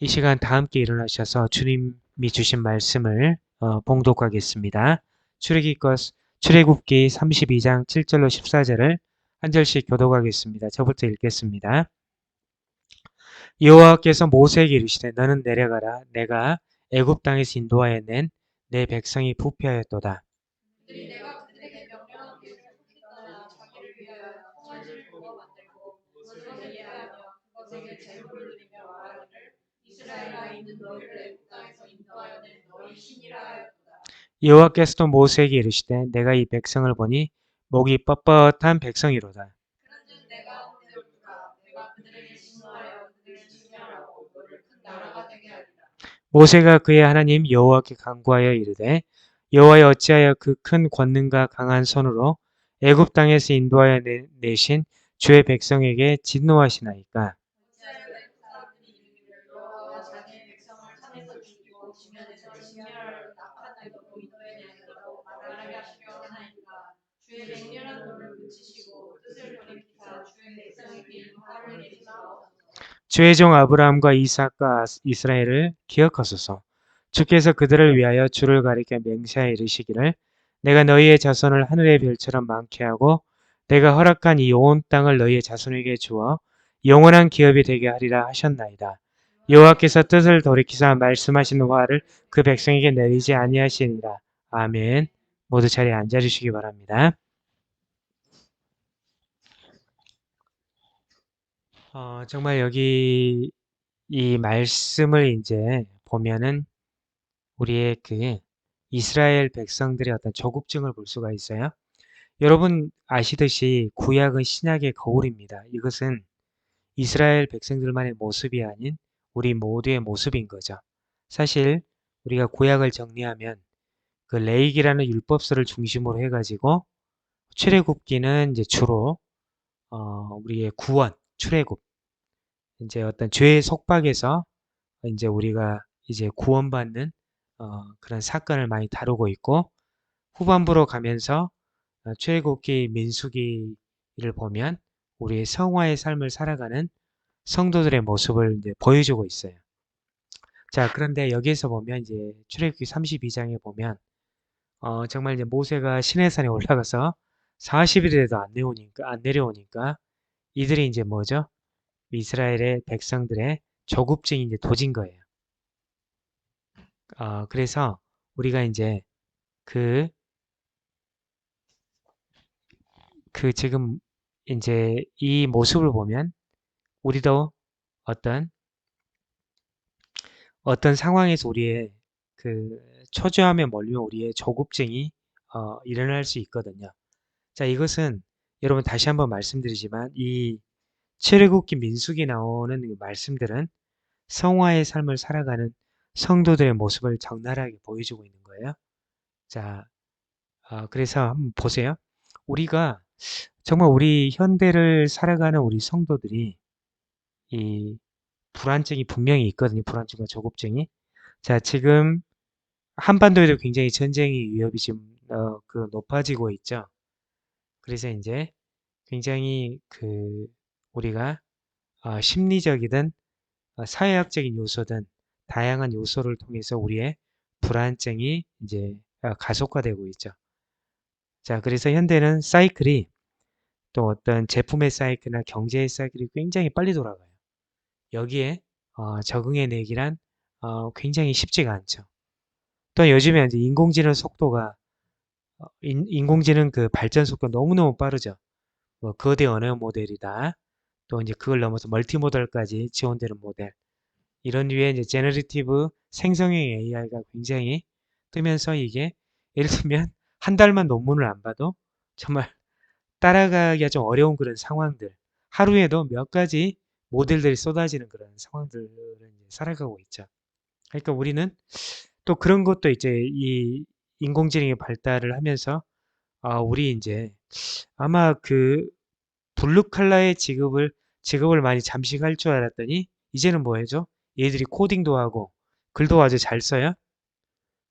이 시간 다 함께 일어나셔서 주님이 주신 말씀을 봉독하겠습니다. 출애굽기 32장 7절로 14절을 한 절씩 교독하겠습니다. 저부터 읽겠습니다. 여호와께서 모세에게 이르시되 너는 내려가라. 내가 애굽 땅에서 인도하여 낸 내 백성이 부패하였도다. 내가 그들에게 명령한 것을 지키다가 자기를 위하여 송아지를 구워 만들고 그것을 예배하며 그것에게 제물을 드리며 말하기를 이스라엘아 이는 너희를 애굽 땅에서 인도하여 낸 너희 신이라 하였도다. 여호와께서도 모세에게 이르시되 내가 이 백성을 보니 목이 뻣뻣한 백성이로다. 그런즉 내가 그들을 부르라. 내가 그들에게 진노하여 그들을 진멸하고 너를 큰 나라가 되게 하리라. 모세가 그의 하나님 여호와께 간구하여 이르되 여호와여 어찌하여 그 큰 권능과 강한 손으로 애굽 땅에서 인도하여 내신 주의 백성에게 진노하시나이까. 어찌하여 애굽 사람들이 이르기를 여호와가 자기의 백성을 산에서 죽이고 지면에서 진멸하려 악한 의도로 인도해내었다고 말하게 하시려 하나이까. 주의 맹렬한 노를 그치시고 뜻을 돌이키사 주의 백성에게 화를 내리지 마옵소서. 주의 종 아브라함과 이삭과 이스라엘을 기억하소서. 주께서 그들을 위하여 주를 가리켜 맹세하여 이르시기를 내가 너희의 자손을 하늘의 별처럼 많게 하고 내가 허락한 이 온 땅을 너희의 자손에게 주어 영원한 기업이 되게 하리라 하셨나이다. 여호와께서 뜻을 돌이키사 말씀하신 화를 그 백성에게 내리지 아니하시니라. 아멘. 모두 자리에 앉아주시기 바랍니다. 정말 여기 이 말씀을 이제 보면은 우리의 그 이스라엘 백성들의 어떤 조급증을 볼 수가 있어요. 여러분 아시듯이 구약은 신약의 거울입니다. 이것은 이스라엘 백성들만의 모습이 아닌 우리 모두의 모습인 거죠. 사실 우리가 구약을 정리하면 그 레이기라는 율법서를 중심으로 해가지고 출애굽기는 이제 주로 우리의 구원, 출애굽, 이제 어떤 죄의 속박에서 이제 우리가 이제 구원받는 그런 사건을 많이 다루고 있고 후반부로 가면서 출애굽기 민수기를 보면 우리의 성화의 삶을 살아가는 성도들의 모습을 이제 보여주고 있어요. 자, 그런데 여기에서 보면 이제 출애굽기 32장에 보면 정말 이제 모세가 시내산에 올라가서 40일에도 안 내려오니까 이들이 이제 뭐죠? 이스라엘의 백성들의 조급증이 이제 도진 거예요. 그래서 우리가 이제 그, 지금 이제 이 모습을 보면 우리도 어떤 상황에서 우리의 그 초조함에 몰리면 우리의 조급증이 일어날 수 있거든요. 자, 이것은 여러분 다시 한번 말씀드리지만 이 출애굽기 민수기 나오는 이 말씀들은 성화의 삶을 살아가는 성도들의 모습을 적나라하게 보여주고 있는 거예요. 자, 그래서 한번 보세요. 우리가 정말 우리 현대를 살아가는 우리 성도들이 이 불안증이 분명히 있거든요. 불안증과 조급증이. 자, 지금 한반도에도 굉장히 전쟁의 위협이 지금 높아지고 있죠. 그래서 이제 굉장히 우리가 심리적이든 사회학적인 요소든 다양한 요소를 통해서 우리의 불안증이 이제 가속화되고 있죠. 자, 그래서 현대는 사이클이 또 어떤 제품의 사이클이나 경제의 사이클이 굉장히 빨리 돌아가요. 여기에 적응해내기란 굉장히 쉽지가 않죠. 또 요즘에 이제 인공지능 속도가 인공지능 그 발전 속도 너무너무 빠르죠. 뭐 거대 언어 모델이다. 또 이제 그걸 넘어서 멀티모델까지 지원되는 모델. 이런 류의 이제 제너리티브 생성형 AI가 굉장히 뜨면서 이게 예를 들면 한 달만 논문을 안 봐도 정말 따라가기가 좀 어려운 그런 상황들. 하루에도 몇 가지 모델들이 쏟아지는 그런 상황들을 살아가고 있죠. 그러니까 우리는 또 그런 것도 이제 이 인공지능의 발달을 하면서 우리 이제 아마 그 블루 칼라의 직업을 많이 잠식할 줄 알았더니 이제는 뭐 해죠? 얘들이 코딩도 하고 글도 아주 잘 써요.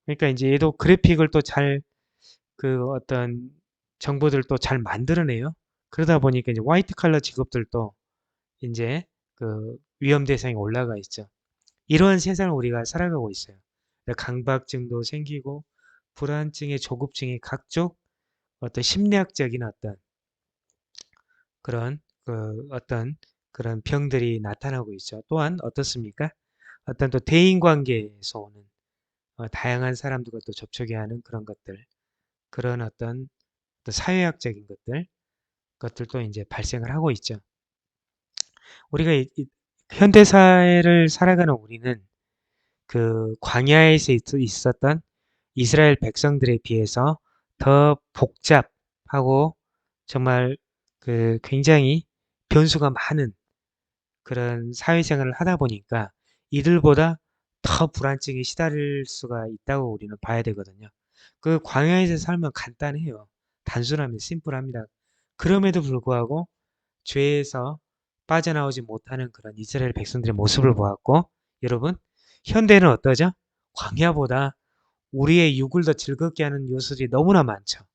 그러니까 이제 얘도 그래픽을 또 잘 어떤 정보들을 또 잘 만들어내요. 그러다 보니까 이제 화이트 칼라 직업들도 이제 그 위험 대상에 올라가 있죠. 이러한 세상을 우리가 살아가고 있어요. 강박증도 생기고 불안증에 조급증에 각종 어떤 심리학적인 어떤 그런 어떤 그런 병들이 나타나고 있죠. 또한 어떻습니까? 어떤 또 대인 관계에서 오는 다양한 사람들과 또 접촉해야 하는 그런 것들, 그런 어떤 또 사회학적인 것들도 이제 발생을 하고 있죠. 우리가 현대 사회를 살아가는 우리는 그 광야에서 있었던 이스라엘 백성들에 비해서 더 복잡하고 정말 그 굉장히 변수가 많은 그런 사회생활을 하다 보니까 이들보다 더 불안증에 시달릴 수가 있다고 우리는 봐야 되거든요. 그 광야에서 살면 간단해요. 단순합니다. 심플합니다. 그럼에도 불구하고 죄에서 빠져나오지 못하는 그런 이스라엘 백성들의 모습을 보았고, 여러분, 현대는 어떠죠? 광야보다 우리의 육을 더 즐겁게 하는 요소들이 너무나 많죠.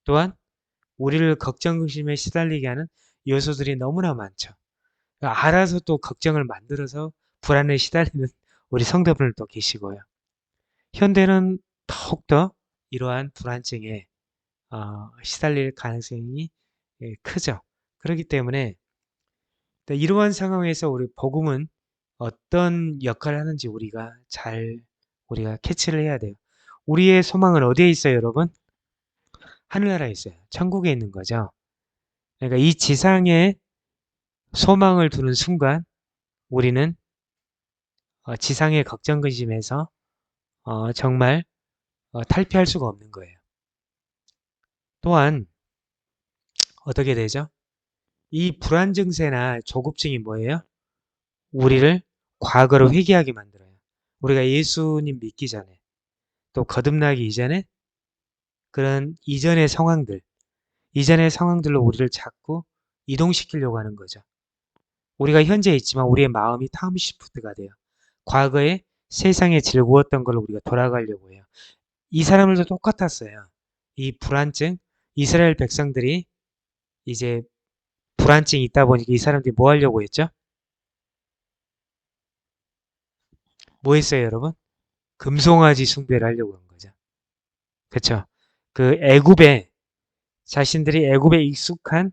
또한 우리를 걱정, 의심에 시달리게 하는 요소들이 너무나 많죠. 알아서 또 걱정을 만들어서 불안에 시달리는 우리 성도분들도 계시고요. 현대는 더욱더 이러한 불안증에 시달릴 가능성이 크죠. 그렇기 때문에 이러한 상황에서 우리 복음은 어떤 역할을 하는지 우리가 캐치를 해야 돼요. 우리의 소망은 어디에 있어요, 여러분? 하늘나라에 있어요. 천국에 있는 거죠. 그러니까 이 지상에 소망을 두는 순간 우리는 지상의 걱정 근심에서 정말 탈피할 수가 없는 거예요. 또한 어떻게 되죠? 이 불안 증세나 조급증이 뭐예요? 우리를 과거로 회귀하게 만들어요. 우리가 예수님 믿기 전에 또 거듭나기 이전에 그런 이전의 상황들로 우리를 자꾸 이동시키려고 하는 거죠. 우리가 현재 있지만 우리의 마음이 타임시프트가 돼요. 과거에 세상에 즐거웠던 걸로 우리가 돌아가려고 해요. 이 사람들도 똑같았어요. 이 불안증, 이스라엘 백성들이 이제 불안증이 있다 보니까 이 사람들이 뭐 하려고 했죠? 뭐 했어요, 여러분? 금송아지 숭배를 하려고 한 거죠. 그렇죠? 그 자신들이 애굽에 익숙한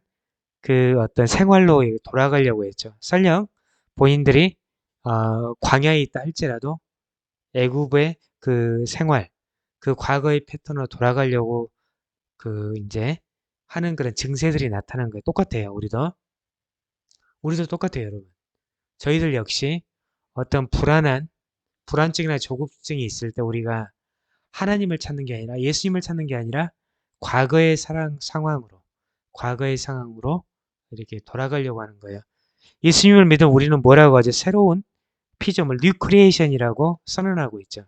그 어떤 생활로 돌아가려고 했죠. 설령 본인들이 광야에 있다 할지라도 애굽의 그 생활, 그 과거의 패턴으로 돌아가려고 그 이제 하는 그런 증세들이 나타난 거예요. 똑같아요. 우리도 똑같아요, 여러분. 저희들 역시 어떤 불안증이나 조급증이 있을 때 우리가 하나님을 찾는 게 아니라 예수님을 찾는 게 아니라 과거의 과거의 상황으로 이렇게 돌아가려고 하는 거예요. 예수님을 믿은 우리는 뭐라고 하죠? 새로운 피조물, 뉴 크리에이션이라고 선언하고 있죠.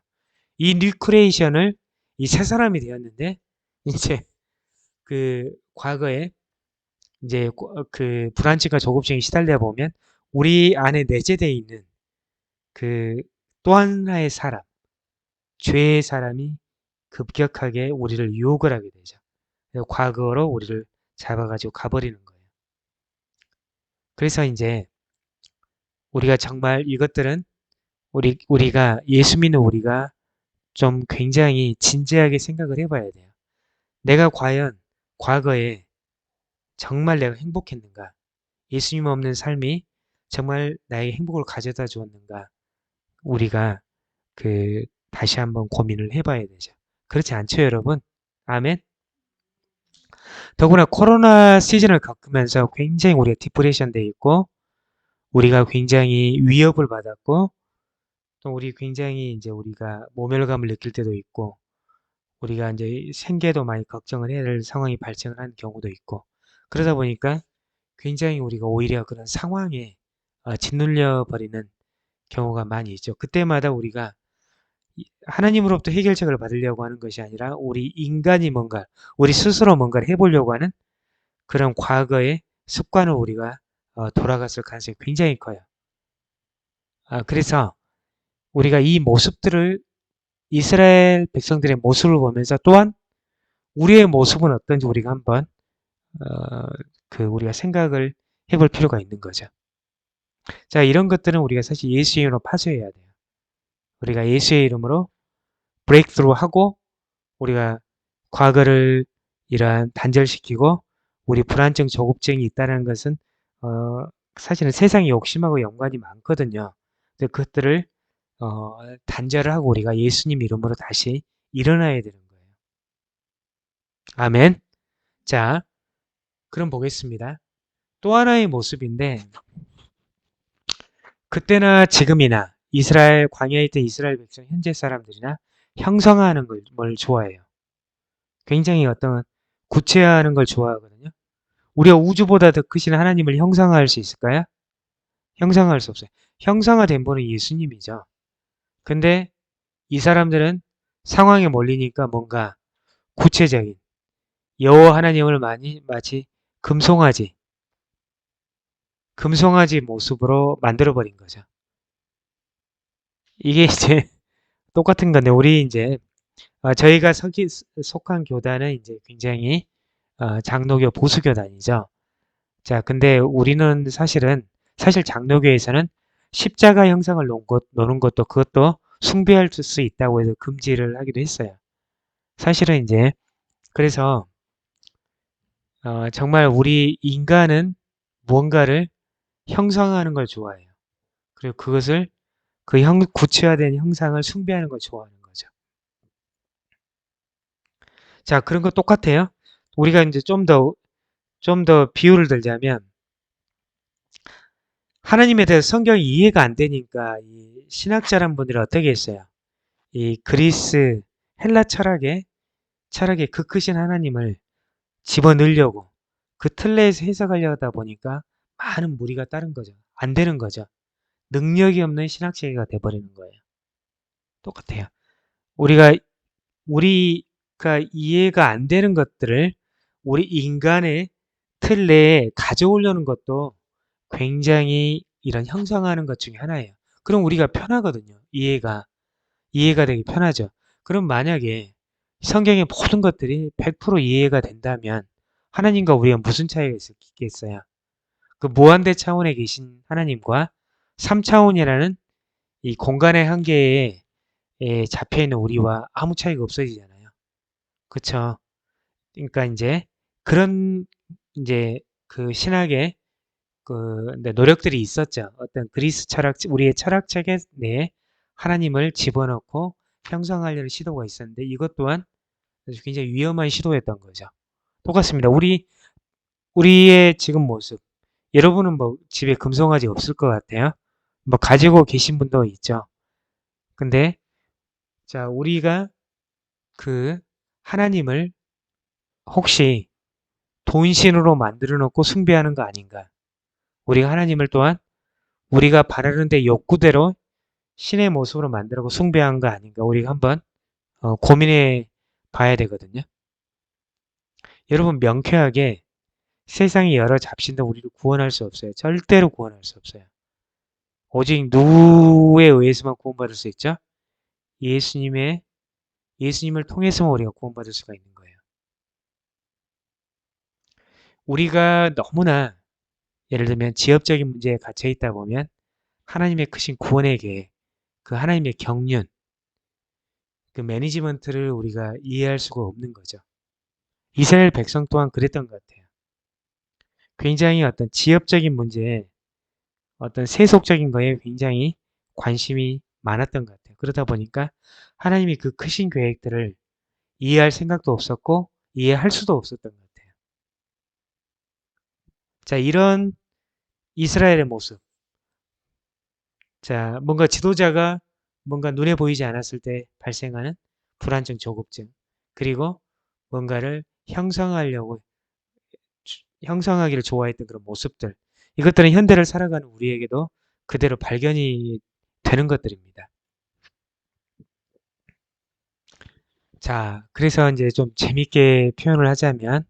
이 뉴 크리에이션을 이 새 사람이 되었는데 이제 그 과거에 이제 그 불안증과 조급증에 시달려 보면 우리 안에 내재되어 있는 그 또 하나의 사람, 죄의 사람이 급격하게 우리를 유혹을 하게 되죠. 과거로 우리를 잡아가지고 가버리는 거예요. 그래서 이제 우리가 정말 이것들은 우리가 예수 믿는 우리가 좀 굉장히 진지하게 생각을 해봐야 돼요. 내가 과연 과거에 정말 내가 행복했는가? 예수님 없는 삶이 정말 나에게 행복을 가져다 주었는가? 우리가 다시 한번 고민을 해봐야 되죠. 그렇지 않죠, 여러분? 아멘. 더구나 코로나 시즌을 겪으면서 굉장히 우리가 디프레션 돼 있고, 우리가 굉장히 위협을 받았고, 또 우리 굉장히 이제 우리가 모멸감을 느낄 때도 있고, 우리가 이제 생계도 많이 걱정을 해야 될 상황이 발생을 하는 경우도 있고, 그러다 보니까 굉장히 우리가 오히려 그런 상황에 짓눌려 버리는 경우가 많이 있죠. 그때마다 우리가 하나님으로부터 해결책을 받으려고 하는 것이 아니라 우리 스스로 뭔가를 해보려고 하는 그런 과거의 습관을 우리가 돌아갔을 가능성이 굉장히 커요. 그래서 우리가 이 모습들을 이스라엘 백성들의 모습을 보면서 또한 우리의 모습은 어떤지 우리가 한번 우리가 생각을 해볼 필요가 있는 거죠. 자, 이런 것들은 우리가 사실 예수 이름으로 파쇄해야 돼요. 우리가 예수의 이름으로 브레이크스루 하고 우리가 과거를 이러한 단절시키고 우리 불안증, 조급증이 있다는 것은 사실은 세상의 욕심하고 연관이 많거든요. 근데 그것들을 단절을 하고 우리가 예수님 이름으로 다시 일어나야 되는 거예요. 아멘. 자, 그럼 보겠습니다. 또 하나의 모습인데 그때나 지금이나 이스라엘 광야에 있던 이스라엘 백성 현재 사람들이나 형성하는 걸 좋아해요. 굉장히 어떤 구체화하는 걸 좋아하거든요. 우리가 우주보다 더 크신 하나님을 형상화할 수 있을까요? 형상화할 수 없어요. 형상화된 분은 예수님이죠. 근데 이 사람들은 상황에 몰리니까 뭔가 구체적인 여호와 하나님을 마치 금송아지 모습으로 만들어버린 거죠. 이게 이제 똑같은 건데 우리 이제 저희가 속한 교단은 이제 굉장히 장로교 보수교단이죠. 자, 근데 우리는 사실 장로교에서는 십자가 형상을 놓는 것도 그것도 숭배할 수 있다고 해서 금지를 하기도 했어요. 사실은 이제 그래서 정말 우리 인간은 무언가를 형상화하는 걸 좋아해요. 그리고 그것을 구체화된 형상을 숭배하는 걸 좋아하는 거죠. 자, 그런 거 똑같아요. 우리가 이제 좀 더 비유를 들자면 하나님에 대해서 성경이 이해가 안 되니까 이 신학자란 분들이 어떻게 했어요? 이 그리스 헬라 철학에 그 크신 하나님을 집어넣으려고 그 틀내에서 해석하려다 보니까 많은 무리가 따른 거죠. 안 되는 거죠. 능력이 없는 신학체계가 돼버리는 거예요. 똑같아요. 우리가 우리가 이해가 안 되는 것들을 우리 인간의 틀 내에 가져오려는 것도 굉장히 이런 형성하는 것 중에 하나예요. 그럼 우리가 편하거든요. 이해가 되기 편하죠. 그럼 만약에 성경의 모든 것들이 100% 이해가 된다면 하나님과 우리가 무슨 차이가 있겠어요? 그 무한대 차원에 계신 하나님과 3차원이라는 이 공간의 한계에 잡혀있는 우리와 아무 차이가 없어지잖아요. 그쵸? 그러니까 이제 그런 이제 그 신학의 노력들이 있었죠. 어떤 그리스 우리의 철학 체계 내에 하나님을 집어넣고 형성하려는 시도가 있었는데 이것 또한 굉장히 위험한 시도였던 거죠. 똑같습니다. 우리의 지금 모습. 여러분은 뭐 집에 금송아지 없을 것 같아요. 뭐 가지고 계신 분도 있죠. 근데 자, 우리가 그 하나님을 혹시 돈신으로 만들어 놓고 숭배하는 거 아닌가? 우리가 하나님을 또한 우리가 바라는데 욕구대로 신의 모습으로 만들고 숭배한 거 아닌가? 우리가 한번 고민해 봐야 되거든요. 여러분 명쾌하게 세상의 여러 잡신도 우리를 구원할 수 없어요. 절대로 구원할 수 없어요. 오직 누구에 의해서만 구원받을 수 있죠? 예수님을 통해서만 우리가 구원받을 수가 있는 거예요. 우리가 너무나 예를 들면 지역적인 문제에 갇혀 있다 보면 하나님의 크신 구원의 계획, 그 하나님의 경륜, 그 매니지먼트를 우리가 이해할 수가 없는 거죠. 이스라엘 백성 또한 그랬던 것 같아요. 굉장히 어떤 지역적인 문제에 어떤 세속적인 거에 굉장히 관심이 많았던 것 같아요. 그러다 보니까 하나님이 그 크신 계획들을 이해할 생각도 없었고 이해할 수도 없었던 것 같아요. 자, 이런 이스라엘의 모습. 자, 뭔가 지도자가 뭔가 눈에 보이지 않았을 때 발생하는 불안증, 조급증. 그리고 뭔가를 형성하기를 좋아했던 그런 모습들. 이것들은 현대를 살아가는 우리에게도 그대로 발견이 되는 것들입니다. 자, 그래서 이제 좀 재밌게 표현을 하자면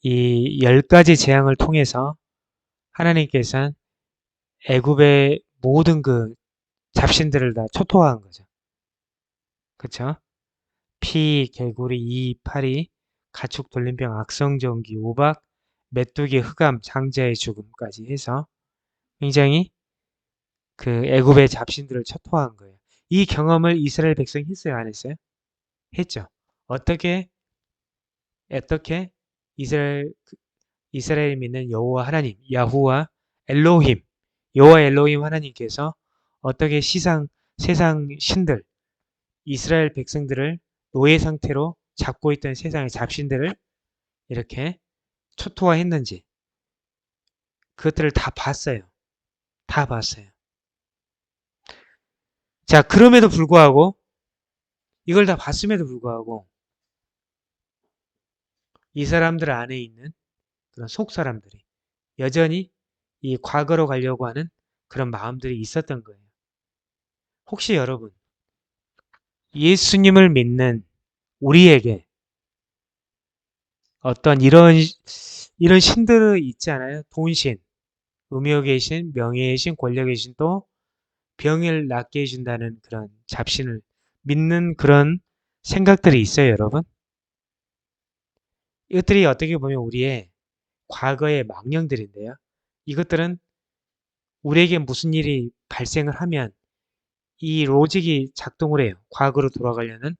이 10가지 재앙을 통해서 하나님께서는 애굽의 모든 그 잡신들을 다 초토화한 거죠. 그쵸? 피, 개구리, 이, 파리, 가축, 돌림병, 악성전기, 우박, 메뚜기, 흑암, 장자의 죽음까지 해서 굉장히 그 애굽의 잡신들을 초토화한 거예요. 이 경험을 이스라엘 백성이 했어요, 안 했어요? 했죠. 어떻게 이스라엘 이스라엘 믿는 여호와 하나님, 야후와 엘로힘, 여호와 엘로힘 하나님께서 어떻게 세상 신들, 이스라엘 백성들을 노예 상태로 잡고 있던 세상의 잡신들을 이렇게 초토화했는지 그것들을 다 봤어요. 다 봤어요. 자, 그럼에도 불구하고 이걸 다 봤음에도 불구하고 이 사람들 안에 있는 그런 속 사람들이 여전히 이 과거로 가려고 하는 그런 마음들이 있었던 거예요. 혹시 여러분 예수님을 믿는 우리에게 어떤 이런 신들이 있지 않아요? 돈신, 음욕의 신, 명예의 신, 권력의 신, 또 병을 낫게 해준다는 그런 잡신을 믿는 그런 생각들이 있어요, 여러분. 이것들이 어떻게 보면 우리의 과거의 망령들인데요. 이것들은 우리에게 무슨 일이 발생을 하면 이 로직이 작동을 해요. 과거로 돌아가려는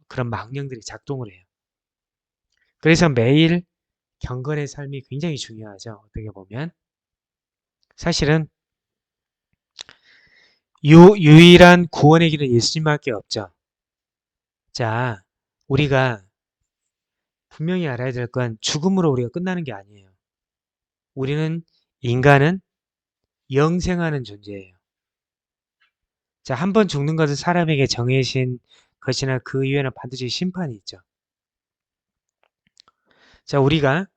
그런 망령들이 작동을 해요. 그래서 매일 경건의 삶이 굉장히 중요하죠. 어떻게 보면 사실은 유일한 구원의 길은 예수님밖에 없죠. 자, 우리가 분명히 알아야 될 건 죽음으로 우리가 끝나는 게 아니에요. 인간은 영생하는 존재예요. 자, 한 번 죽는 것은 사람에게 정해진 것이나 그 이후에는 반드시 심판이 있죠. 자, 우리가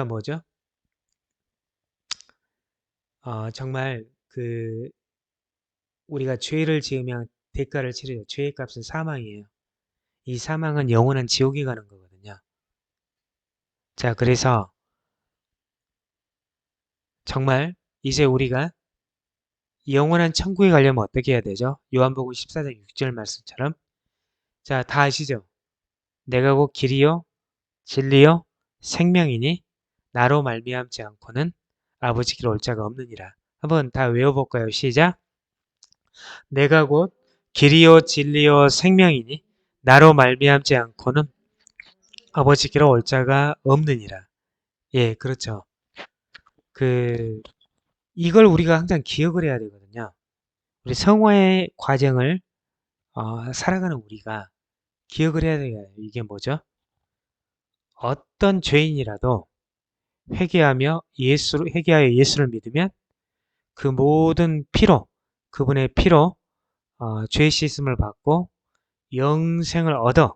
뭐죠? 정말 우리가 죄를 지으면 대가를 치르죠. 죄의 값은 사망이에요. 이 사망은 영원한 지옥에 가는 거거든요. 자, 그래서 정말 이제 우리가 영원한 천국에 가려면 어떻게 해야 되죠? 요한복음 14장 6절 말씀처럼 자, 다 아시죠? 내가 곧 길이요 진리요 생명이니 나로 말미암지 않고는 아버지께로 올 자가 없느니라. 한번 다 외워볼까요? 시작. 내가 곧 길이요 진리요 생명이니 나로 말미암지 않고는 아버지께로 올 자가 없느니라. 예, 그렇죠. 그 이걸 우리가 항상 기억을 해야 되거든요. 우리 성화의 과정을 살아가는 우리가 기억을 해야 돼요. 이게 뭐죠? 어떤 죄인이라도 회개하여 예수를 믿으면 그 모든 그분의 피로 죄 씻음을 받고 영생을 얻어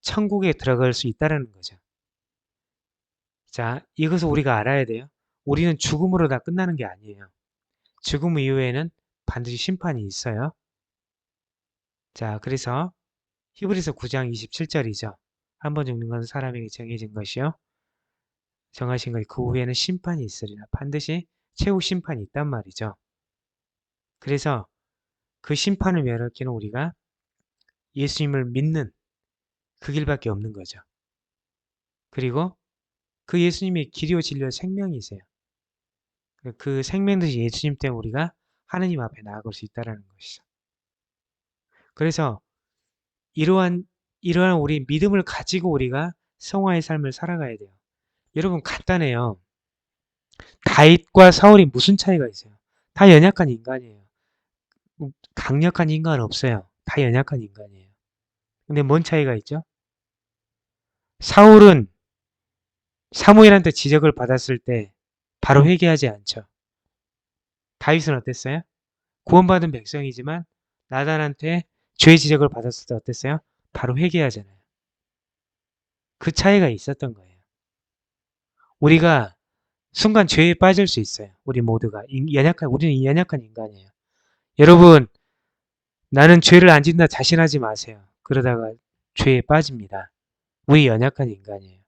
천국에 들어갈 수 있다는 거죠. 자, 이것을 우리가 알아야 돼요. 우리는 죽음으로 다 끝나는 게 아니에요. 죽음 이후에는 반드시 심판이 있어요. 자, 그래서 히브리서 9장 27절이죠. 한 번 죽는 것은 사람에게 정해진 것이요. 정하신 것, 그 후에는 심판이 있으리라. 반드시 최후 심판이 있단 말이죠. 그래서 그 심판을 면하기는 우리가 예수님을 믿는 그 길밖에 없는 거죠. 그리고 그 예수님의 길이요 진리요 생명이세요. 그 생명 되신 예수님 때문에 우리가 하느님 앞에 나아갈 수 있다는 것이죠. 그래서 이러한 우리 믿음을 가지고 우리가 성화의 삶을 살아가야 돼요. 여러분 간단해요. 다윗과 사울이 무슨 차이가 있어요? 다 연약한 인간이에요. 강력한 인간은 없어요. 다 연약한 인간이에요. 근데 뭔 차이가 있죠? 사울은 사무엘한테 지적을 받았을 때 바로 회개하지 않죠. 다윗은 어땠어요? 구원받은 백성이지만 나단한테 죄 지적을 받았을 때 어땠어요? 바로 회개하잖아요. 그 차이가 있었던 거예요. 우리가 순간 죄에 빠질 수 있어요. 우리 모두가 우리는 연약한 인간이에요. 여러분, 나는 죄를 안 짓는다 자신하지 마세요. 그러다가 죄에 빠집니다. 우리 연약한 인간이에요.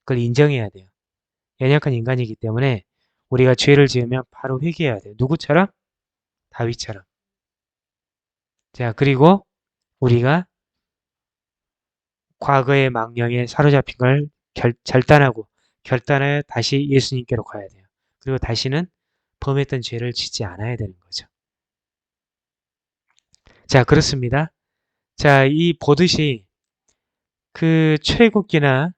그걸 인정해야 돼요. 연약한 인간이기 때문에 우리가 죄를 지으면 바로 회개해야 돼요. 누구처럼? 다윗처럼. 자, 그리고 우리가 과거의 망령에 사로잡힌 걸 결단하여 다시 예수님께로 가야 돼요. 그리고 다시는 범했던 죄를 짓지 않아야 되는 거죠. 자, 그렇습니다. 자, 이 보듯이 그 출애굽기나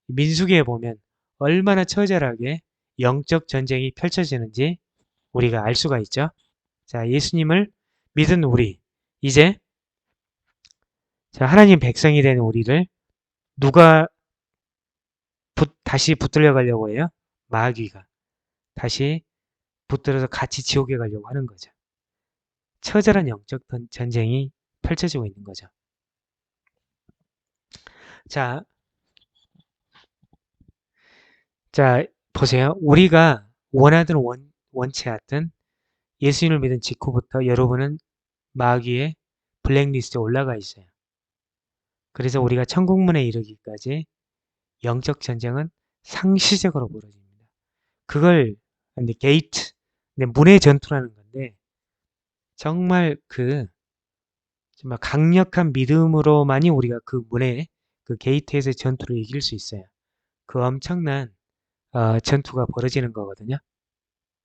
민수기에 보면 얼마나 처절하게 영적 전쟁이 펼쳐지는지 우리가 알 수가 있죠. 자, 예수님을 믿은 우리, 이제 자, 하나님 백성이 된 우리를 누가 다시 붙들려 가려고 해요? 마귀가 다시 붙들어서 같이 지옥에 가려고 하는 거죠. 처절한 영적 전쟁이 펼쳐지고 있는 거죠. 자, 자, 보세요. 우리가 원하든 원치 않든 예수님을 믿은 직후부터 여러분은 마귀의 블랙리스트에 올라가 있어요. 그래서 우리가 천국문에 이르기까지 영적 전쟁은 상시적으로 벌어집니다. 그걸 근데 게이트, 근데 문의 전투라는 건데 정말 정말 강력한 믿음으로만이 우리가 그 문에 그 게이트에서 전투를 이길 수 있어요. 그 엄청난 전투가 벌어지는 거거든요.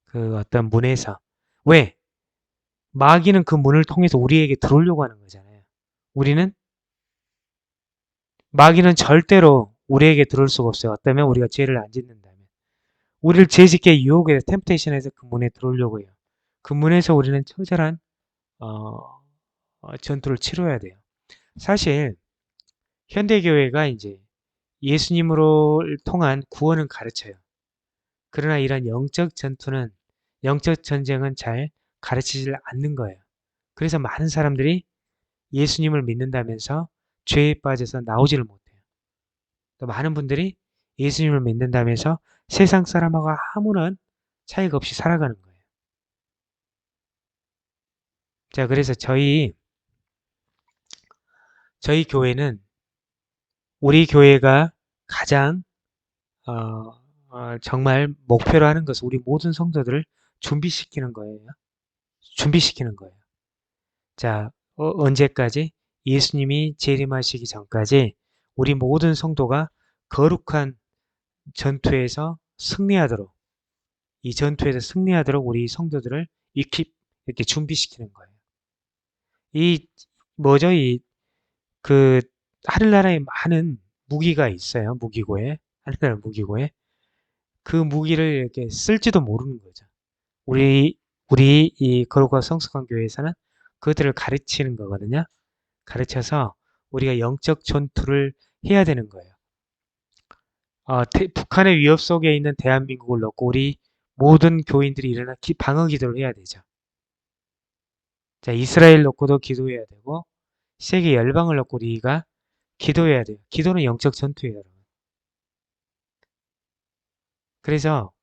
그 어떤 문에서. 왜? 마귀는 그 문을 통해서 우리에게 들어오려고 하는 거잖아요. 우리는 마귀는 절대로 우리에게 들어올 수가 없어요. 어쩌면 우리가 죄를 안 짓는다면. 우리를 죄짓게 유혹해서 템테이션에서 그 문에 들어오려고 해요. 그 문에서 우리는 처절한 어, 전투를 치러야 돼요. 사실 현대교회가 이제 예수님으로 통한 구원은 가르쳐요. 그러나 이런 영적 전쟁은 잘 가르치질 않는 거예요. 그래서 많은 사람들이 예수님을 믿는다면서 죄에 빠져서 나오지를 못해요. 또 많은 분들이 예수님을 믿는다면서 세상 사람하고 아무런 차이가 없이 살아가는 거예요. 자, 그래서 저희 교회는 우리 교회가 가장 정말 목표로 하는 것은 우리 모든 성도들을 준비시키는 거예요. 준비시키는 거예요. 자, 언제까지? 예수님이 재림하시기 전까지 우리 모든 성도가 거룩한 전투에서 승리하도록, 이 전투에서 승리하도록 우리 성도들을 이렇게 준비시키는 거예요. 이 뭐죠? 그 하늘나라에 많은 무기가 있어요. 무기고에. 하늘나라 무기고에. 그 무기를 이렇게 쓸지도 모르는 거죠. 우리 이 거룩한 성숙한 교회에서는 그것들을 가르치는 거거든요. 가르쳐서 우리가 영적 전투를 해야 되는 거예요. 북한의 위협 속에 있는 대한민국을 놓고 우리 모든 교인들이 일어나 방어 기도를 해야 되죠. 자, 이스라엘 놓고도 기도해야 되고 세계 열방을 놓고 우리가 기도해야 돼요. 기도는 영적 전투예요, 여러분. 그래서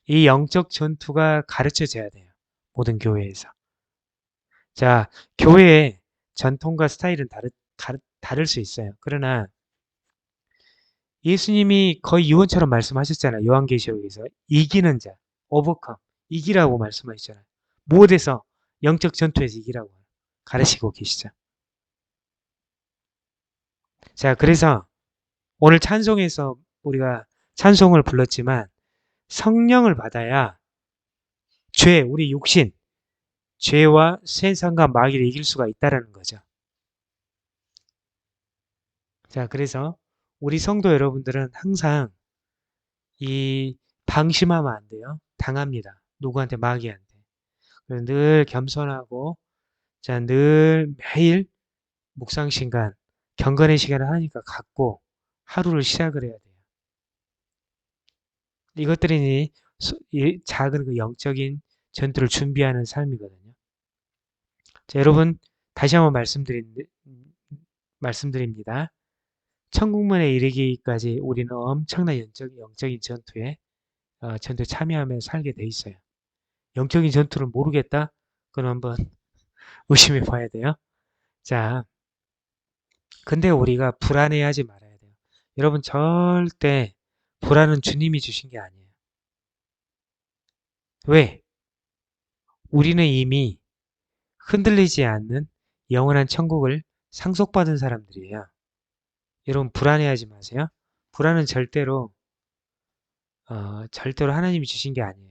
이 영적 전투가 가르쳐져야 돼요. 모든 교회에서. 자, 교회의 전통과 스타일은 다를 수 있어요. 그러나 예수님이 거의 유언처럼 말씀하셨잖아요. 요한계시록에서 이기는 자, 오버컴, 이기라고 말씀하셨잖아요. 무엇에서? 영적 전투에서 이기라고 가르치고 계시죠. 자, 그래서 오늘 찬송에서 우리가 찬송을 불렀지만 성령을 받아야 우리 육신, 죄와 세상과 마귀를 이길 수가 있다는 거죠. 자, 그래서 우리 성도 여러분들은 항상 이 방심하면 안 돼요. 당합니다. 누구한테? 마귀한테. 늘 겸손하고 자, 늘 매일 묵상 시간, 경건의 시간을 하나님과 갖고 하루를 시작을 해야 돼요. 이것들이 작은 그 영적인 전투를 준비하는 삶이거든요. 자, 여러분 다시 한번 말씀드립니다. 천국문에 이르기까지 우리는 엄청난 영적인 전투에 참여하며 살게 돼 있어요. 영적인 전투를 모르겠다? 그럼 한번 의심해 봐야 돼요. 자, 근데 우리가 불안해하지 말아야 돼요. 여러분 절대 불안은 주님이 주신 게 아니에요. 왜? 우리는 이미 흔들리지 않는 영원한 천국을 상속받은 사람들이에요. 여러분 불안해하지 마세요. 불안은 절대로 하나님이 주신 게 아니에요.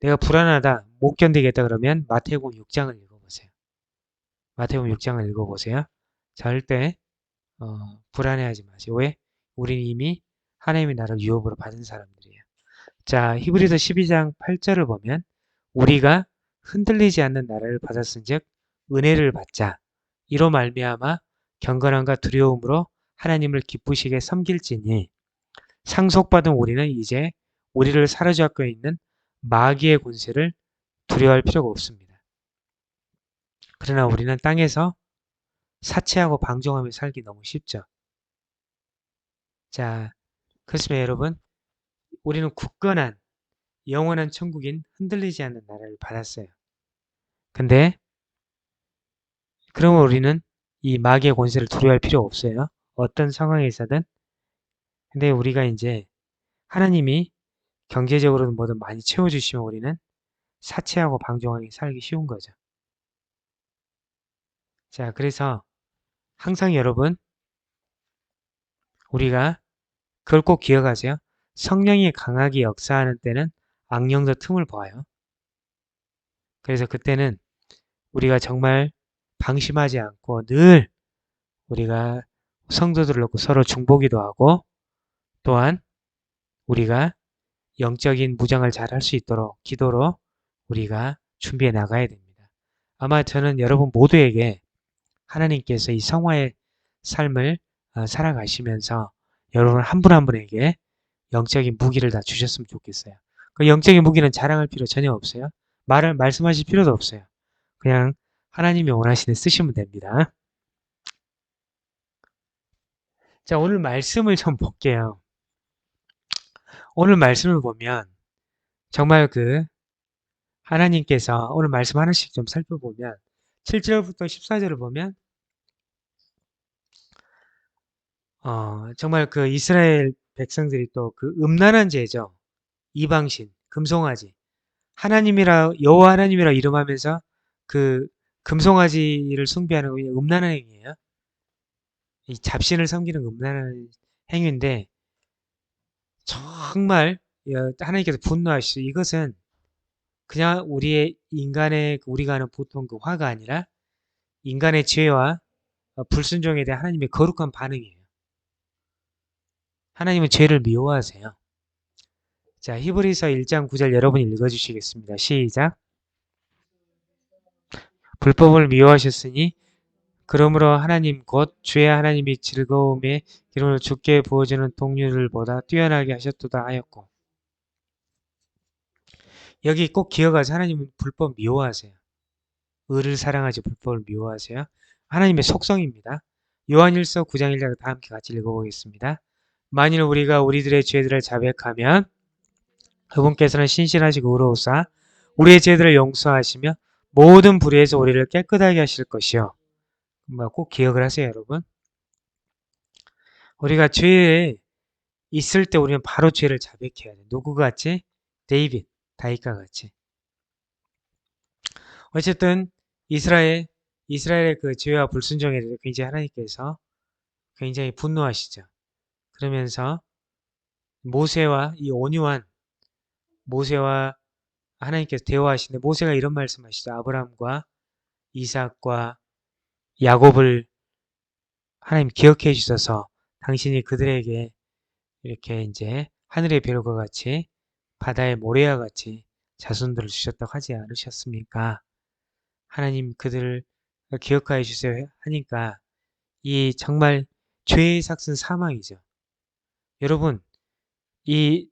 내가 불안하다, 못 견디겠다 그러면 마태복음 6장을 읽어보세요. 마태복음 6장을 읽어보세요. 절대 불안해하지 마세요. 왜? 우리는 이미 하나님의 나라를 유업으로 받은 사람들이에요. 자, 히브리서 12장 8절을 보면 우리가 흔들리지 않는 나라를 받았은즉 은혜를 받자. 이로 말미암아 경건함과 두려움으로 하나님을 기쁘시게 섬길지니 상속받은 우리는 이제 우리를 사로잡고 있는 마귀의 권세를 두려워할 필요가 없습니다. 그러나 우리는 땅에서 사치하고 방종하며 살기 너무 쉽죠. 자, 그렇습니다, 여러분. 우리는 굳건한 영원한 천국인 흔들리지 않는 나라를 받았어요. 근데 그러면 우리는 이 마귀의 권세를 두려워할 필요 없어요. 어떤 상황에서든. 근데 우리가 이제 하나님이 경제적으로는 뭐든 많이 채워주시면 우리는 사치하고 방종하게 살기 쉬운 거죠. 자, 그래서 항상 여러분 우리가 그걸 꼭 기억하세요. 성령이 강하게 역사하는 때는 악령도 틈을 봐요. 그래서 그때는 우리가 정말 방심하지 않고 늘 우리가 성도들을 놓고 서로 중보기도 하고 또한 우리가 영적인 무장을 잘 할 수 있도록 기도로 우리가 준비해 나가야 됩니다. 아마 저는 여러분 모두에게 하나님께서 이 성화의 삶을 살아가시면서 여러분 한 분 한 분에게 영적인 무기를 다 주셨으면 좋겠어요. 그 영적인 무기는 자랑할 필요 전혀 없어요. 말씀하실 필요도 없어요. 그냥 하나님이 원하시는 쓰시면 됩니다. 자, 오늘 말씀을 좀 볼게요. 오늘 말씀을 보면 정말 하나님께서 오늘 말씀 하나씩 좀 살펴보면 7절부터 14절을 보면 정말 이스라엘 백성들이 또 음란한 죄죠. 이방신, 금송아지, 여호와 하나님이라 이름하면서 금송아지를 숭배하는 거 음란한 행위예요. 이 잡신을 섬기는 음란한 행위인데 정말 하나님께서 분노하시죠. 이것은 그냥 우리가 하는 보통 화가 아니라 인간의 죄와 불순종에 대한 하나님의 거룩한 반응이에요. 하나님은 죄를 미워하세요. 자, 히브리서 1장 9절 여러분이 읽어주시겠습니다. 시작. 불법을 미워하셨으니 그러므로 하나님 곧 주의 하나님이 즐거움의 기름을 주께 부어주는 동류들보다 뛰어나게 하셨도다 하였고 여기 꼭 기억하세요. 하나님은 불법 미워하세요. 의를 사랑하지 불법을 미워하세요. 하나님의 속성입니다. 요한일서 9장 1절 다 함께 같이 읽어보겠습니다. 만일 우리가 우리들의 죄들을 자백하면 그분께서는 신실하시고 의로우사 우리의 죄들을 용서하시며 모든 불의에서 우리를 깨끗하게 하실 것이요. 꼭 기억을 하세요, 여러분. 우리가 죄에 있을 때 우리는 바로 죄를 자백해야 돼. 누구 같이? 다윗과 같이. 어쨌든 이스라엘의 죄와 불순종에 대해서 굉장히 하나님께서 굉장히 분노하시죠. 그러면서 모세와 이 온유한 모세와 하나님께서 대화하시는데 모세가 이런 말씀하시죠. 아브라함과 이삭과 야곱을 하나님 기억해 주셔서 당신이 그들에게 이렇게 이제 하늘의 별과 같이 바다의 모래와 같이 자손들을 주셨다고 하지 않으셨습니까? 하나님 그들을 기억하여 주세요 하니까 이 정말 죄의 삭은 사망이죠. 여러분 이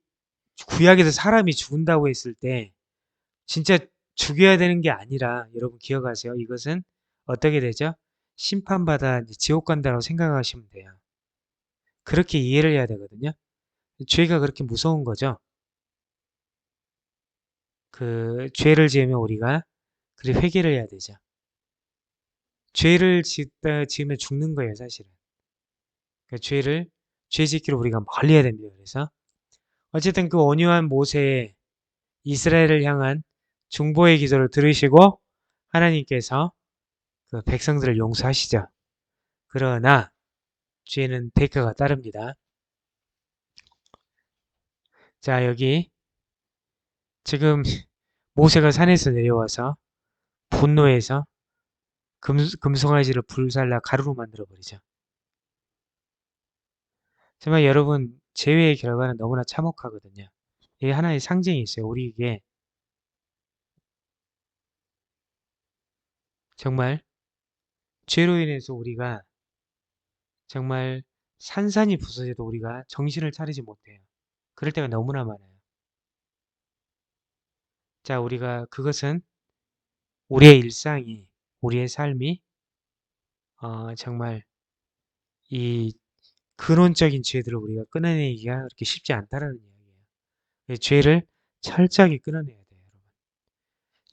구약에서 사람이 죽는다고 했을 때 진짜 죽여야 되는 게 아니라 여러분 기억하세요. 이것은 어떻게 되죠? 심판받아 지옥 간다고 생각하시면 돼요. 그렇게 이해를 해야 되거든요. 죄가 그렇게 무서운 거죠. 죄를 지으면 우리가 그래 회개를 해야 되죠. 죄를 지으면 죽는 거예요, 사실은. 죄 짓기를 우리가 멀리 해야 됩니다. 그래서 어쨌든 온유한 모세의 이스라엘을 향한 중보의 기도를 들으시고 하나님께서 백성들을 용서하시죠. 그러나 죄는 대가가 따릅니다. 자, 여기 지금 모세가 산에서 내려와서 분노해서 금송아지를 불살라 가루로 만들어 버리죠. 정말 여러분 죄의 결과는 너무나 참혹하거든요. 이게 하나의 상징이 있어요. 우리에게 정말 죄로 인해서 우리가 정말 산산이 부서져도 우리가 정신을 차리지 못해요. 그럴 때가 너무나 많아요. 자, 우리가 그것은 우리의 일상이, 우리의 삶이 정말 이 근원적인 죄들을 우리가 끊어내기가 그렇게 쉽지 않다라는 이야기예요. 죄를 철저하게 끊어내야 돼요, 여러분.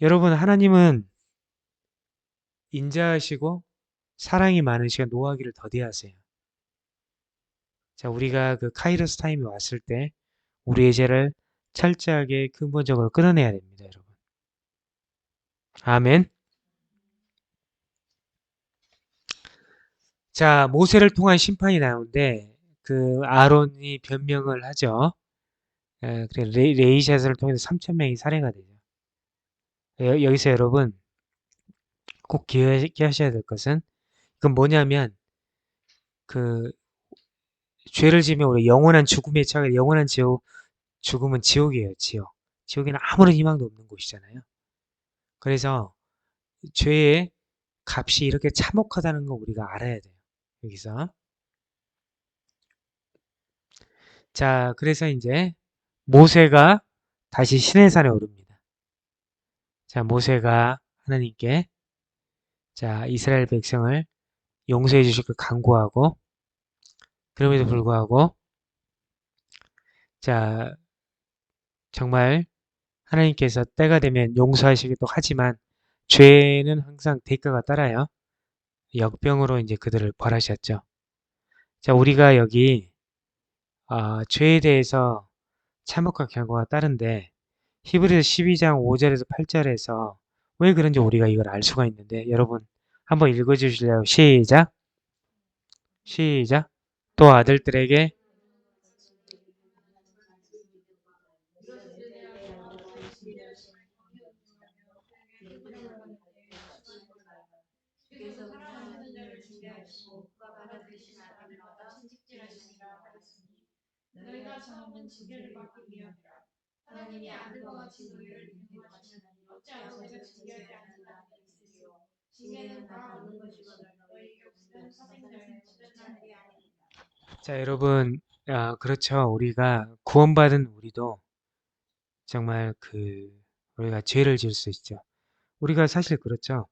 여러분, 하나님은 인자하시고 사랑이 많으시고 노하기를 더디하세요. 자, 우리가 그 카이로스 타임이 왔을 때 우리의 죄를 철저하게 근본적으로 끊어내야 됩니다, 여러분. 아멘. 자, 모세를 통한 심판이 나오는데 그 아론이 변명을 하죠. 그래 레이샷을 통해서 3천 명이 살해가 되죠. 여기서 여러분 꼭 기억하셔야 될 것은 그건 뭐냐면 그 죄를 지으면 우리 영원한 죽음에 처하게 영원한 죽음은 지옥이에요, 지옥. 지옥에는 아무런 희망도 없는 곳이잖아요. 그래서 죄의 값이 이렇게 참혹하다는 거 우리가 알아야 돼요. 여기서. 자, 그래서 이제 모세가 다시 시내산에 오릅니다. 자, 모세가 하나님께 자, 이스라엘 백성을 용서해 주실 걸 간구하고 그럼에도 불구하고 자, 정말 하나님께서 때가 되면 용서하시기도 하지만 죄는 항상 대가가 따라요. 역병으로 이제 그들을 벌하셨죠. 자, 우리가 여기 죄에 대해서 참혹한 결과가 따른데 히브리서 12장 5절에서 8절에서 왜 그런지 우리가 이걸 알 수가 있는데 여러분 한번 읽어주실래요? 시작. 시작. 또 아들들에게 주께서 사랑하는 자를 징계하시고 그가 받아들이시는 아들마다 채찍질하시니라 하였으니 너희가 처음은 징계를 받기 위함이라. 하나님이 아들과 같이 너희를 인도하시나니 어찌하여 내가 징계하지 않는 아들이 있으리요. 징계는 다 받는 것이거늘 너희에게 없으면 사생자의 모든 자들이 아니니라. 자 여러분 그렇죠. 우리가 구원받은 우리도 정말 우리가 죄를 지을 수 있죠. 우리가 사실 그렇죠.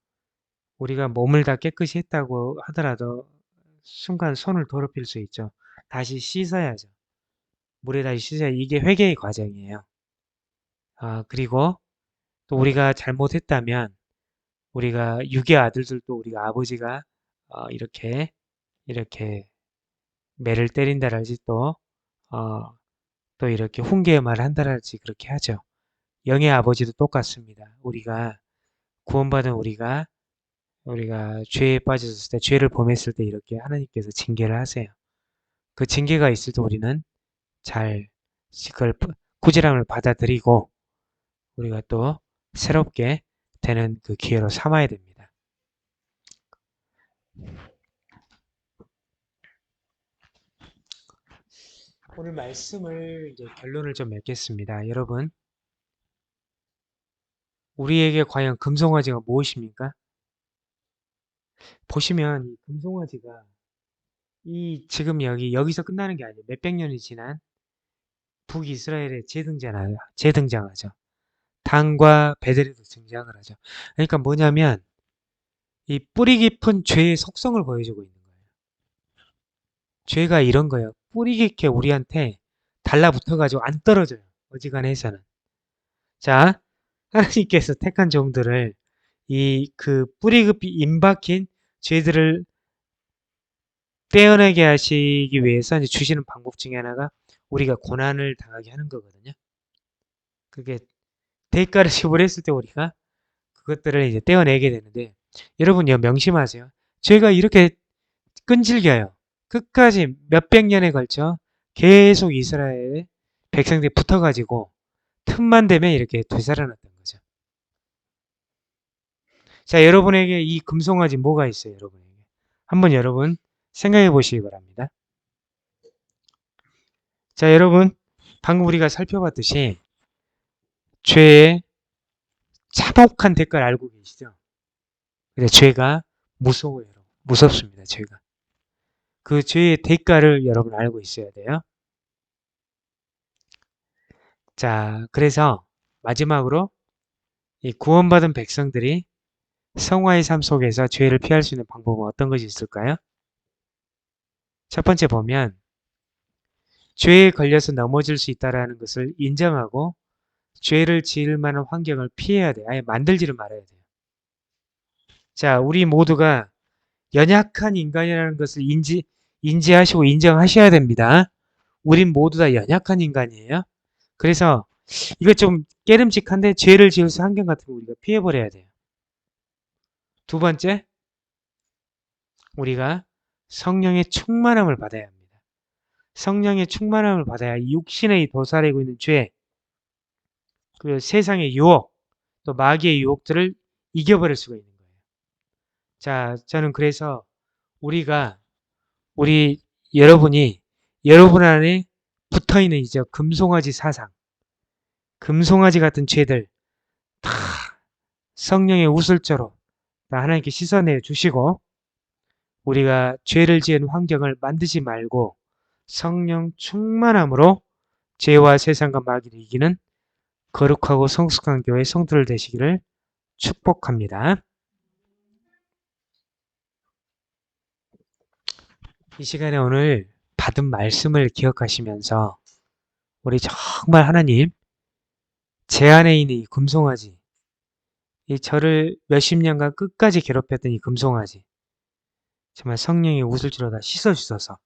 우리가 몸을 다 깨끗이 했다고 하더라도 순간 손을 더럽힐 수 있죠. 다시 씻어야죠. 물에 다시 씻어야 이게 회개의 과정이에요. 그리고 또 우리가 잘못했다면 우리가 육의 아들들도 우리가 아버지가 이렇게 매를 때린다랄지 또 이렇게 훈계의 말을 한다랄지 그렇게 하죠. 영의 아버지도 똑같습니다. 우리가 구원받은 우리가 죄에 빠졌을 때 죄를 범했을 때 이렇게 하나님께서 징계를 하세요. 그 징계가 있을 때 우리는 잘 그걸 꾸지람을 받아들이고 우리가 또 새롭게 되는 그 기회로 삼아야 됩니다. 오늘 말씀을 이제 결론을 좀 맺겠습니다. 여러분, 우리에게 과연 금송아지가 무엇입니까? 보시면 이 금송아지가 지금 여기서 끝나는 게 아니에요. 몇백 년이 지난 북이스라엘에 재등장하죠. 단과 베델에도 등장을 하죠. 그러니까 뭐냐면 이 뿌리 깊은 죄의 속성을 보여주고 있는 거예요. 죄가 이런 거예요. 뿌리 깊게 우리한테 달라붙어가지고 안 떨어져요. 어지간해서는. 자, 하나님께서 택한 종들을 그 뿌리 깊이 임박힌 죄들을 떼어내게 하시기 위해서 이제 주시는 방법 중에 하나가 우리가 고난을 당하게 하는 거거든요. 그게 대가를 지불했을 때 우리가 그것들을 이제 떼어내게 되는데 여러분 여 명심하세요. 죄가 이렇게 끈질겨요. 끝까지 몇백 년에 걸쳐 계속 이스라엘 백성들이 붙어가지고 틈만 되면 이렇게 되살아났던 거죠. 자, 여러분에게 이 금송아지 뭐가 있어요, 여러분에게? 한번 여러분 생각해 보시기 바랍니다. 자, 여러분, 방금 우리가 살펴봤듯이 죄의 참혹한 대가를 알고 계시죠? 근데 죄가 무서워요, 여러분. 무섭습니다, 죄가. 그 죄의 대가를 여러분 알고 있어야 돼요. 자, 그래서 마지막으로 이 구원받은 백성들이 성화의 삶 속에서 죄를 피할 수 있는 방법은 어떤 것이 있을까요? 첫 번째 보면 죄에 걸려서 넘어질 수 있다는 것을 인정하고 죄를 지을 만한 환경을 피해야 돼요. 아예 만들지를 말아야 돼요. 자, 우리 모두가 연약한 인간이라는 것을 인지하시고 인정하셔야 됩니다. 우린 모두 다 연약한 인간이에요. 그래서 이거 좀 깨름직한데 죄를 지을 수 환경 같은 거 우리가 피해버려야 돼요. 두 번째, 우리가 성령의 충만함을 받아야 합니다. 성령의 충만함을 받아야 육신의 도사리고 있는 죄, 그 세상의 유혹, 또 마귀의 유혹들을 이겨버릴 수가 있는 거예요. 자, 저는 그래서 우리 여러분이 여러분 안에 붙어있는 이제 금송아지 사상, 금송아지 같은 죄들 다 성령의 우슬조로 다 하나님께 씻어내 주시고 우리가 죄를 지은 환경을 만드지 말고 성령 충만함으로 죄와 세상과 마귀를 이기는 거룩하고 성숙한 교회 성도들 되시기를 축복합니다. 이 시간에 오늘 받은 말씀을 기억하시면서 우리 정말 하나님 제 안에 있는 이 금송아지, 이 저를 몇십 년간 끝까지 괴롭혔던 이 금송아지 정말 성령의 우슬주로 다 씻어주셔서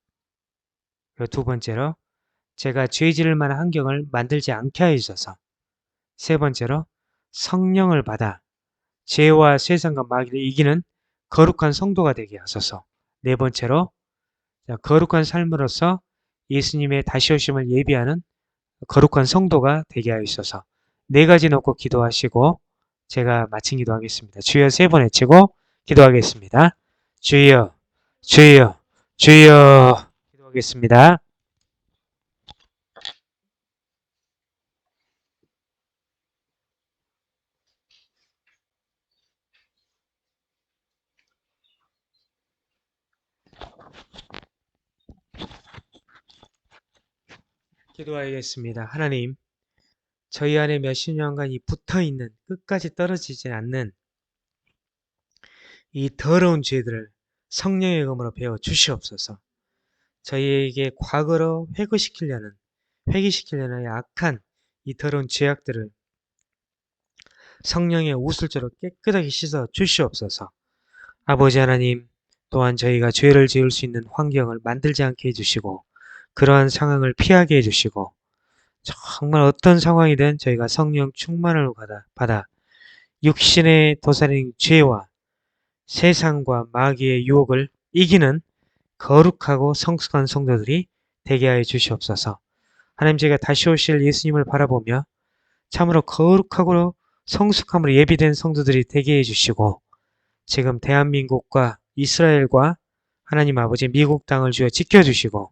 그리고 두 번째로 제가 죄 지을 만한 환경을 만들지 않게 해주셔서 세 번째로 성령을 받아 죄와 세상과 마귀를 이기는 거룩한 성도가 되게 하소서 네 번째로 거룩한 삶으로서 예수님의 다시 오심을 예비하는 거룩한 성도가 되게 하여 주셔서 네 가지 놓고 기도하시고 제가 마친 기도하겠습니다. 주여 세 번 외치고 기도하겠습니다. 주여, 주여, 주여 기도하겠습니다. 기도하겠습니다. 하나님, 저희 안에 몇십 년간 이 붙어있는 끝까지 떨어지지 않는 이 더러운 죄들을 성령의 검으로 배워 주시옵소서. 저희에게 과거로 회귀시키려는 악한 이 더러운 죄악들을 성령의 우슬조로 깨끗하게 씻어 주시옵소서. 아버지 하나님, 또한 저희가 죄를 지을 수 있는 환경을 만들지 않게 해주시고 그러한 상황을 피하게 해주시고 정말 어떤 상황이든 저희가 성령 충만을 받아 육신의 도살인 죄와 세상과 마귀의 유혹을 이기는 거룩하고 성숙한 성도들이 되게 하여 주시옵소서. 하나님 제가 다시 오실 예수님을 바라보며 참으로 거룩하고 성숙함으로 예비된 성도들이 되게 해주시고 지금 대한민국과 이스라엘과 하나님 아버지 미국 땅을 주여 지켜주시고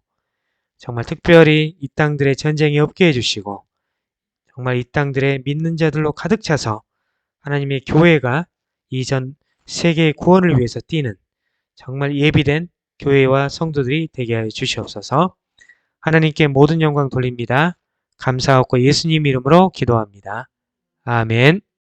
정말 특별히 이 땅들의 전쟁이 없게 해주시고 정말 이 땅들의 믿는 자들로 가득 차서 하나님의 교회가 이전 세계의 구원을 위해서 뛰는 정말 예비된 교회와 성도들이 되게 하여 주시옵소서. 하나님께 모든 영광 돌립니다. 감사하고 예수님 이름으로 기도합니다. 아멘.